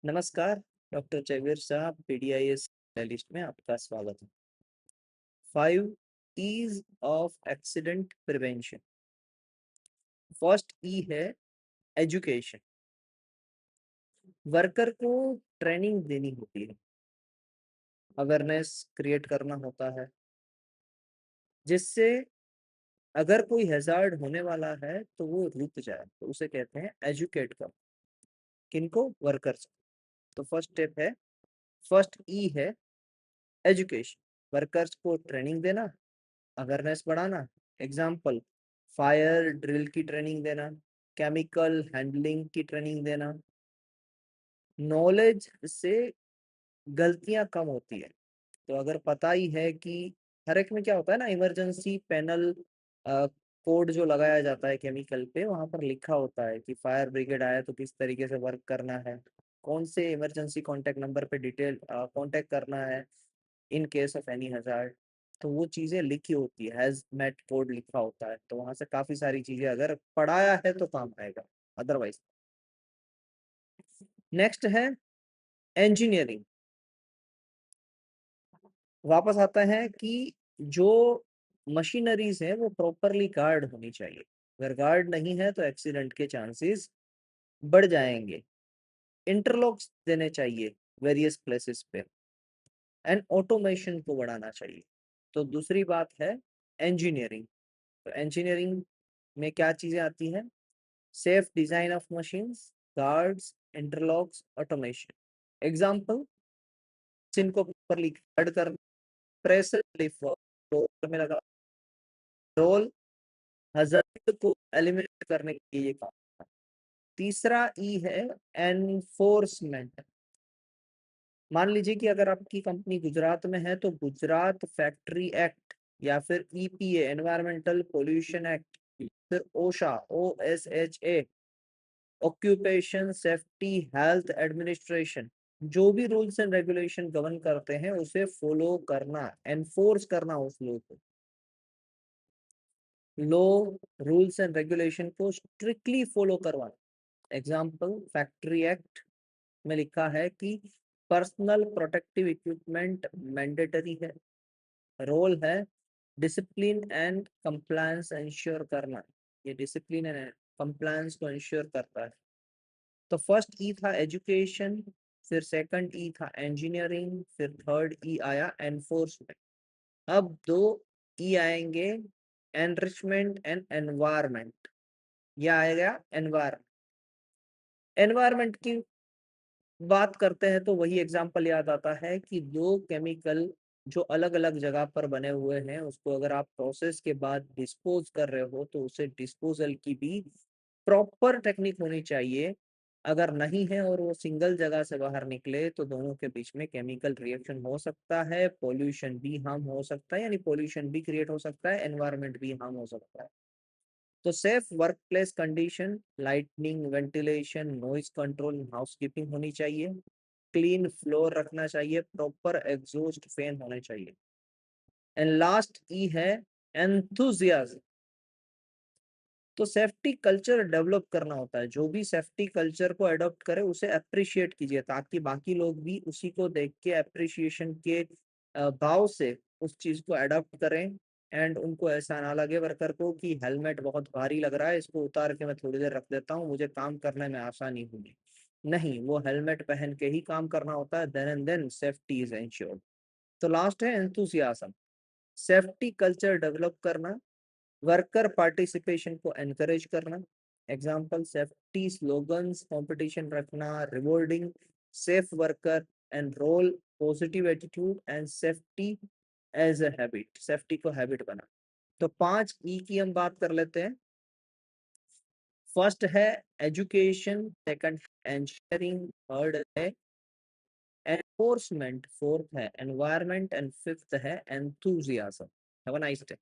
नमस्कार, डॉक्टर जयवीर साहब, पीडीआईएस लिस्ट में आपका स्वागत है। 5 E's of accident prevention. First E है एजुकेशन। वर्कर को ट्रेनिंग देनी होती है, अवेयरनेस क्रिएट करना होता है, जिससे अगर कोई हैजार्ड होने वाला है तो वो रुक जाए, तो उसे कहते हैं एजुकेट कर। किनको? वर्कर्स। तो फर्स्ट स्टेप है, फर्स्ट ई है एजुकेशन। वर्कर्स को ट्रेनिंग देना, अवेयरनेस बढ़ाना। एग्जाम्पल, फायर ड्रिल की ट्रेनिंग देना, केमिकल हैंडलिंग की ट्रेनिंग देना। नॉलेज से गलतियां कम होती है। तो अगर पता ही है कि हर एक में क्या होता है ना, इमरजेंसी पैनल कोड जो लगाया जाता है केमिकल पे, वहां पर लिखा होता है कि फायर ब्रिगेड आया तो किस तरीके से वर्क करना है, कौन से इमरजेंसी कांटेक्ट नंबर पे डिटेल कांटेक्ट करना है in case of any hazard. तो वो चीजें लिखी होती है, हैज मेट कोड लिखा होता है, तो वहां से काफी सारी चीजें अगर पढ़ाया है तो काम आएगा, अदरवाइज। नेक्स्ट है इंजीनियरिंग। वापस आता है कि जो मशीनरीज है वो प्रॉपरली गार्ड होनी चाहिए। अगर गार्ड नहीं है तो एक्सीडेंट के चांसेस बढ़ जाएंगे। इंटरलॉक्स देने चाहिए वेरियस प्लेसेस पे, एंड ऑटोमेशन को बढ़ाना चाहिए। तो दूसरी बात है इंजीनियरिंग। तो इंजीनियरिंग में क्या चीजें आती हैं? Safe design of machines, guards, interlocks, automation. Example, जिनको प्रॉपरली गार्ड कर, प्रेशर रिलीफ में लगा, रोल हजार्ड को एलिमिनेट करने के लिए काम। तीसरा ई है एनफोर्समेंट। मान लीजिए कि अगर आपकी कंपनी गुजरात में है तो गुजरात फैक्ट्री एक्ट, या फिर ईपीए एनवायरमेंटल पोल्यूशन एक्ट, फिर ओशा OSHA occupation safety health administration, जो भी रूल्स एंड रेगुलेशन गवर्न करते हैं उसे फॉलो करना, एनफोर्स करना उस लॉ को। लॉ, रूल्स एंड रेगुलेशन को स्ट्रिक्टली फॉलो करवाना। एग्जाम्पल, फैक्ट्री एक्ट में लिखा है कि पर्सनल प्रोटेक्टिव इक्विपमेंट मैंडेटरी है। रोल है डिसिप्लिन एंड कंप्लायंस इंश्योर करना। ये डिसिप्लिन एंड कंप्लायंस को इंश्योर करता है। तो फर्स्ट ई था एजुकेशन, फिर सेकंड ई था इंजीनियरिंग, फिर थर्ड ई आया एनफोर्समेंट। अब दो ई आएंगे, एनरिचमेंट एंड एनवायरमेंट। यह आएगा एनवायरमेंट। एनवायरमेंट की बात करते हैं तो वही एग्जाम्पल याद आता है कि दो केमिकल जो अलग अलग जगह पर बने हुए हैं, उसको अगर आप प्रोसेस के बाद डिस्पोज कर रहे हो तो उसे डिस्पोजल की भी प्रॉपर टेक्निक होनी चाहिए। अगर नहीं है और वो सिंगल जगह से बाहर निकले तो दोनों के बीच में केमिकल रिएक्शन हो सकता है, पोल्यूशन भी हार्म हो सकता है, यानी पोल्यूशन भी क्रिएट हो सकता है, एनवायरमेंट भी हार्म हो सकता है। तो safe work place condition, lightning, ventilation, noise control, housekeeping होनी चाहिए। क्लीन फ्लोर रखना चाहिए, प्रॉपर एग्जॉस्ट फैन होने चाहिए। एंड लास्ट ई है एंथुजियाज्म। तो सेफ्टी कल्चर डेवलप करना होता है, जो भी सेफ्टी कल्चर को अडॉप्ट करे उसे अप्रिशिएट कीजिए, ताकि बाकी लोग भी उसी को देख के अप्रिशिएशन के भाव से उस चीज को अडॉप्ट करें। एंड उनको ऐसा ना लगे वर्कर को कि हेलमेट बहुत भारी लग रहा है, इसको उतार के मैं थोड़ी देर रख देता हूँ, मुझे काम करने में आसानी होगी। नहीं, वो हेलमेट पहन के ही काम करना होता है, then and then safety is ensured. तो लास्ट है एंथुसियाज्म। सेफ्टी कल्चर डेवलप करना, वर्कर पार्टिसिपेशन को एनकरेज करना। एग्जाम्पल, सेफ्टी स्लोगन्स कंपटीशन रखना, rewarding safe worker, and role positive attitude and safety as a habit, safety को habit बना। तो 5 ई की हम बात कर लेते हैं। फर्स्ट है एजुकेशन, सेकंड इंजीनियरिंग, थर्ड है एनफोर्समेंट, फोर्थ है एनवायरमेंट, एंड फिफ्थ है enthusiasm. Have a nice day.